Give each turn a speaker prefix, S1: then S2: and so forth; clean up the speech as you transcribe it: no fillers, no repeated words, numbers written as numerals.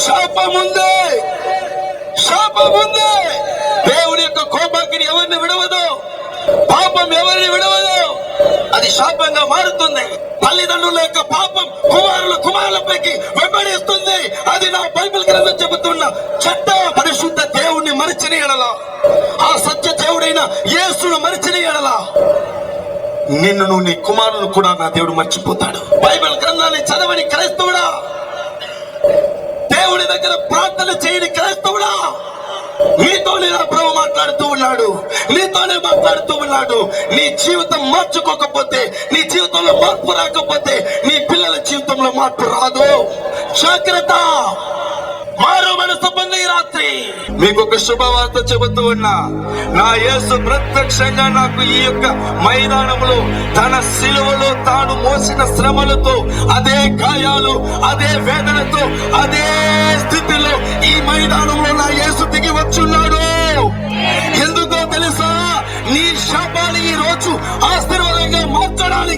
S1: శాపముందే, శాపముందే. దేవుని యొక్క కోపాగ్ని ఎవరిని విడవదు, పాపం ఎవరిని విడవదు, అది శాపంగా మారుతుంది. తల్లిదండ్రుల యొక్క పాపం కుమారులపైకి వెంబడిస్తుంది. అది నా బైబిల్ గ్రంథం చెబుతున్న చెడ్డ పరిశుద్ధ దేవుణ్ణి మరిచిన ఎడల, ఆ సత్య దేవుడైన యేసును మరిచిన ఎడల నిన్ను నీ కుమారులను కూడా నా దేవుడు మర్చిపోతాడు. బైబిల్ గ్రంథాన్ని చదవని క్రైస్తవుడా, దేవుడి దగ్గర ప్రార్థన చేయని క్రైస్తవుడా, నీతోనే నా ప్రభు మాట్లాడుతూ ఉన్నాడు, నీతోనే మాట్లాడుతూ ఉన్నాడు. నీ జీవితం మార్చుకోకపోతే, నీ జీవితంలో మార్పు రాకపోతే, నీ పిల్లల జీవితంలో మార్పు రాదు. జాగ్రత్త. మారు మనసు పొంది రాత్రి మీకు ఒక శుభవార్త చెబుతూ ఉన్నా. నా యేసు ప్రత్యక్షంగా నాకు ఈ యొక్క మైదానంలో తన శిలువలో తాను మోసిన శ్రమలతో, అదే గాయాలు, అదే వేదనతో, అదే స్థితిలో ఈ మైదానంలో నా యేసు దిగి వచ్చున్నాడు. ఎందుకో తెలుసా? నీ శాపాన్ని ఈ రోజు ఆశీర్వాదంగా మార్చడానికి.